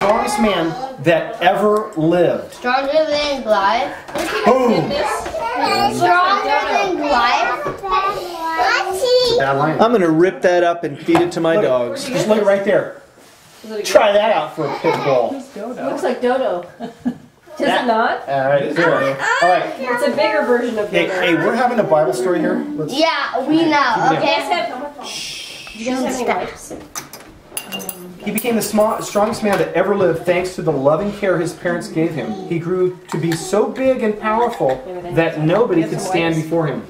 strongest man that ever lived. Stronger than Goliath. Boom! Stronger than Goliath. Bad line. I'm gonna rip that up and feed it to my dogs. Just look right there. Try that out for a pit bull. Looks like Dodo. Does it not? All right, cool. All right. It's a bigger version of Dodo. Hey, we're having a Bible story here. Let's, Yeah, we know. Okay. You guys have any wipes? He became the strongest man that ever lived thanks to the loving care his parents gave him. He grew to be so big and powerful that nobody could stand before him.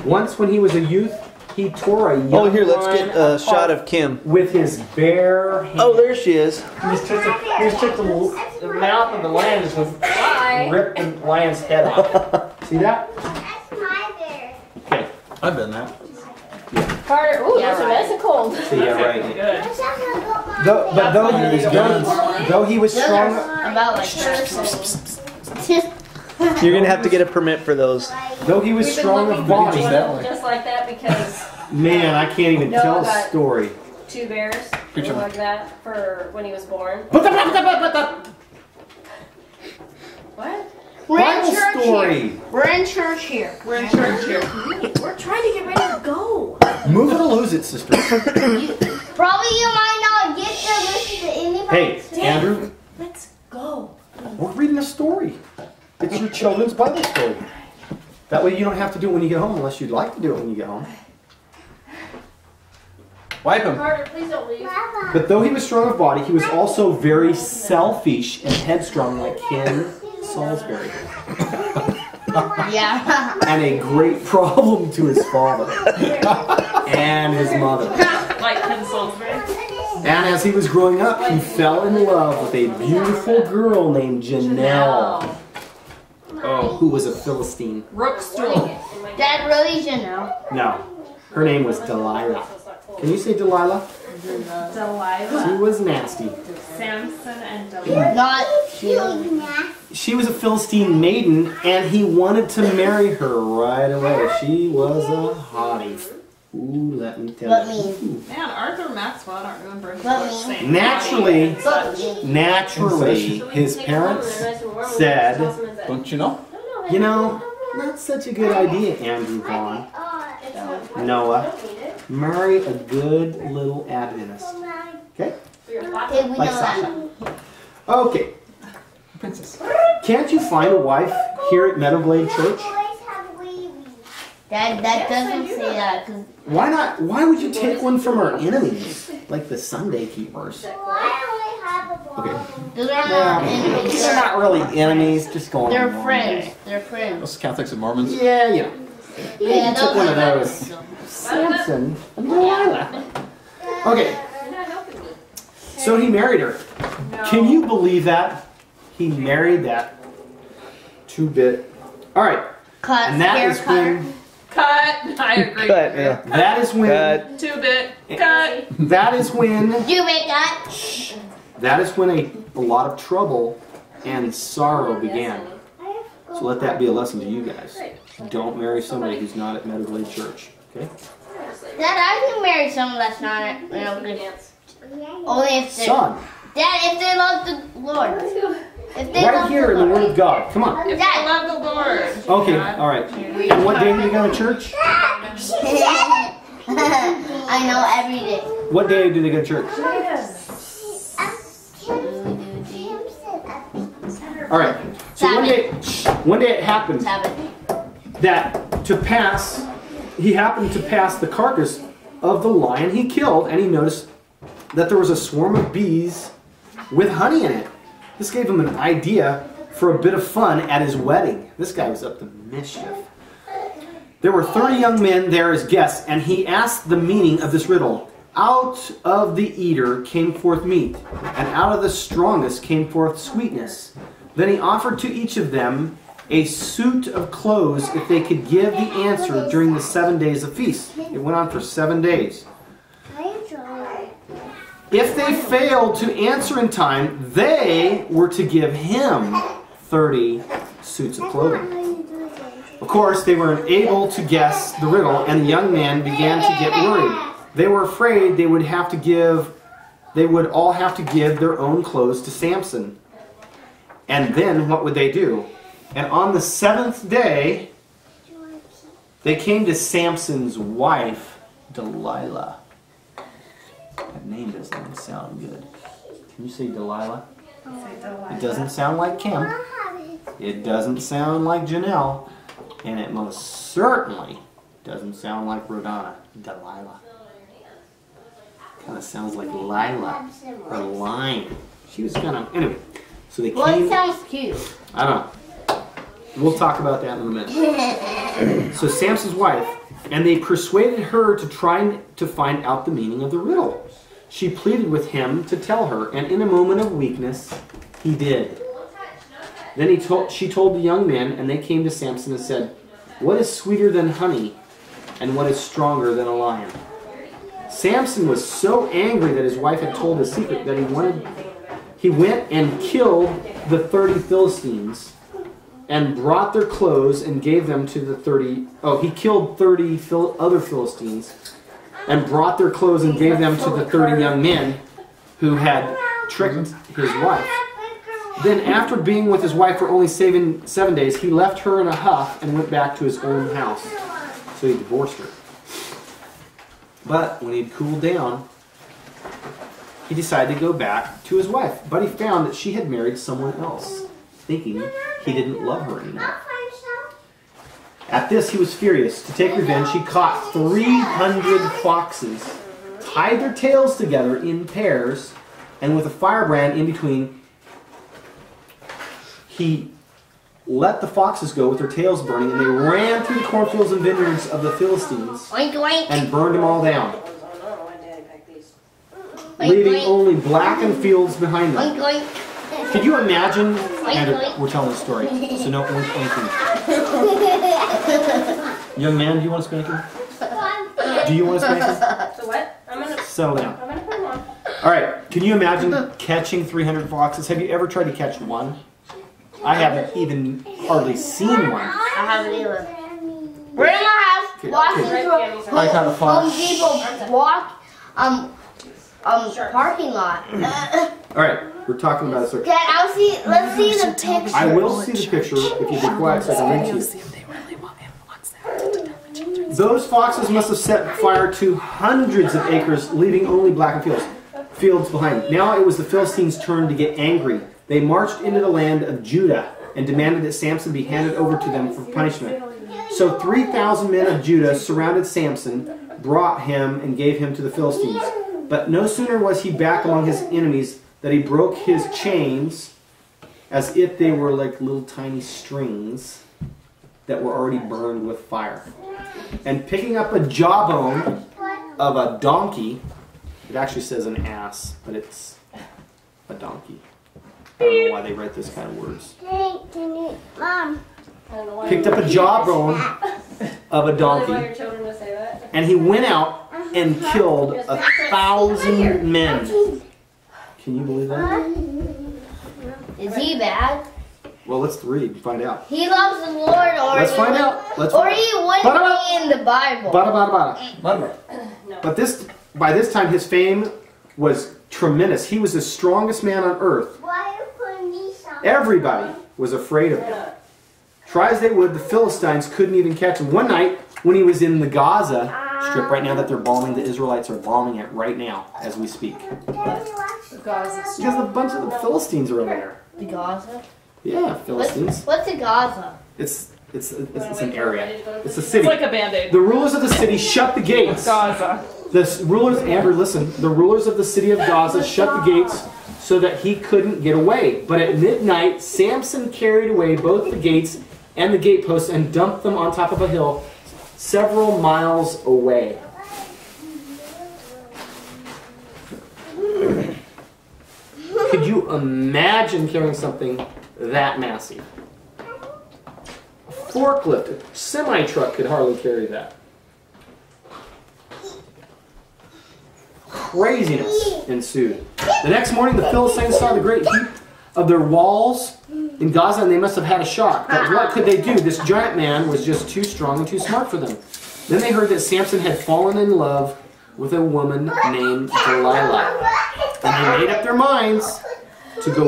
Once when he was a youth, he tore a young Oh, here, let's get a lion shot apart of Kim. with his bare hands. Oh, there she is. He just took the mouth of the lion and just ripped the lion's head off. See that? That's my bear. Okay. I've done that. Carter, ooh, those are nice and cold. See, yeah, right. I'm just gonna go buy Though he was strong, About like You're gonna have to get a permit for those. though he was strong of body, Just like that because man, I can't even No, tell a but- story. 2 bears Picture like that for when he was born. What? We're in Bible church story. here. We're in church here. We're in church here. We're trying to get ready to go. Move it or lose it, sister. Probably you might not get to listen to anybody. Hey, Andrew, Let's go. we're reading a story. It's your children's Bible story. That way you don't have to do it when you get home unless you'd like to do it when you get home. Wipe him. Carter, please don't leave. But though he was strong of body, he was also very selfish and headstrong like Ken Salisbury. Yeah. And a great problem to his father and his mother. Like Ken Salisbury. And as he was growing up, he fell in love with a beautiful girl named Janelle, who was a Philistine. Rookstool. Dad really should know. No, her name was Delilah. Can you say Delilah? Delilah. She was nasty. Samson and Delilah. Not She was a Philistine maiden, and he wanted to marry her right away. She was a hottie. Ooh, let me tell But you. me. Man, Arthur Maxwell, I don't remember his But first me. name. Naturally, his parents said, Don't you know? you know, not such a good idea, Andrew Vaughn. Noah, marry a good little Adventist. Okay? Okay, we Like know that. Sasha. Okay. Princess. Can't you find a wife here at Meadowblade Church? That doesn't say that because Why not? Why would you take one from our enemies, like the Sunday keepers? Okay. those are not enemies. They're not really enemies, just going They're along. friends. They're friends. Those Catholics and Mormons. Yeah, you know. Yeah, You took one of those. Samson and Delilah. Okay. So he married her. Can you believe that? He married that 2-bit. All right. Cut. And that hair is cutter. when. Cut. I agree. Cut, yeah. That is when. Cut. 2-bit. Cut. That is when. You make that. That is when a lot of trouble and sorrow began. So let that be a lesson to you guys. Don't marry somebody who's not at Meadowblade Church. Okay? Dad, I can marry someone that's not at only if they. Son, Dad, if they love the Lord. If they right love here the in the Lord. Word of God. Come on. If Dad. I love the Lord. Okay, all right. And what day do you go to church? I know every day. What day do they go to church? All right. So one day it happened Sabbath. that he happened to pass the carcass of the lion he killed, and he noticed that there was a swarm of bees with honey in it. This gave him an idea for a bit of fun at his wedding. This guy was up to mischief. There were 30 young men there as guests, and he asked the meaning of this riddle. Out of the eater came forth meat, and out of the strongest came forth sweetness. Then he offered to each of them a suit of clothes if they could give the answer during the 7 days of feast. It went on for 7 days. If they failed to answer in time, they were to give him 30 suits of clothing. Of course, they were unable to guess the riddle, and the young man began to get worried. They were afraid they would have to give they would all have to give their own clothes to Samson. And then what would they do? And on the 7th day, they came to Samson's wife, Delilah. That name doesn't sound good. Can you say Delilah? It doesn't sound like Kim. It doesn't sound like Janelle. And it most certainly doesn't sound like Rodana. Delilah. Kind of sounds like Lila or Lime. She was kind of... Anyway, so they Well, it came... sounds cute. I don't know. We'll talk about that in a minute. So Samson's wife, and they persuaded her to try to find out the meaning of the riddle. She pleaded with him to tell her, and in a moment of weakness, he did. Then she told the young men, and they came to Samson and said, "What is sweeter than honey, and what is stronger than a lion?" Samson was so angry that his wife had told his secret that he went and killed the 30 Philistines and brought their clothes and gave them to the 30... Oh, he killed 30 other Philistines and brought their clothes and gave them to the 30 young men who had tricked his wife. Then after being with his wife for only 7 days, he left her in a huff and went back to his own house. So he divorced her. But when he'd cooled down, he decided to go back to his wife. But he found that she had married someone else, thinking he didn't love her anymore. At this, he was furious. To take revenge, he caught 300 foxes, tied their tails together in pairs, and with a firebrand in between, he let the foxes go with their tails burning, and they ran through the cornfields and vineyards of the Philistines Oink, oink. and burned them all down, Oink, leaving oink. only blackened fields behind them. Oink, oink. Could you imagine? Oink, And oink. we're telling a story, so no oink oinking. Young man, do you want a spanking? Do you want a spanking? So what? I'm gonna Settle down. put them on. All right. Can you imagine catching 300 foxes? Have you ever tried to catch one? I haven't even hardly seen one. I haven't either. We're in my house, Okay, walking okay. through a I kind of Home fox. Depot parking lot. All right. We're talking about a story. Dad, let's see the picture. I will see the picture if you be quiet so I can read to you. Those foxes must have set fire to hundreds of acres, leaving only blackened fields behind. Now it was the Philistines' turn to get angry. They marched into the land of Judah and demanded that Samson be handed over to them for punishment. So 3,000 men of Judah surrounded Samson, brought him, and gave him to the Philistines. But no sooner was he back among his enemies that he broke his chains as if they were like little tiny strings that were already burned with fire. And picking up a jawbone of a donkey, it actually says an ass, but it's a donkey. I don't know why they write this kind of words. Mom. Picked up a jawbone of a Want donkey, your children to say that? and he went out and killed 1,000 men. Can you believe that? Is he bad? Well, let's read and find out. He loves the Lord, or Let's he find would- out. Let's or find he out. wouldn't Bada, be in the Bible. bada, bada, bada. But by this time, his fame was tremendous. He was the strongest man on earth. Why are you putting these on? Everybody was afraid of him. Try as they would, the Philistines couldn't even catch him. One night, when he was in the Gaza Strip, right now that they're bombing, the Israelites are bombing it right now as we speak. Because a bunch of the Philistines are over there. The Gaza? Yeah, Philistines. What's a Gaza? It's an area. It's a city. It's like a band-aid. The rulers of the city shut the gates. Gaza. The rulers, Amber, listen. The rulers of the city of Gaza shut the gates so that he couldn't get away. But at midnight, Samson carried away both the gates and the gateposts and dumped them on top of a hill several miles away. Could you imagine carrying something that massive? A forklift, a semi-truck could hardly carry that. Craziness ensued. The next morning, the Philistines saw the great heap of their walls in Gaza, and they must have had a shock. But what could they do? This giant man was just too strong and too smart for them. Then they heard that Samson had fallen in love with a woman named Delilah. And they made up their minds to go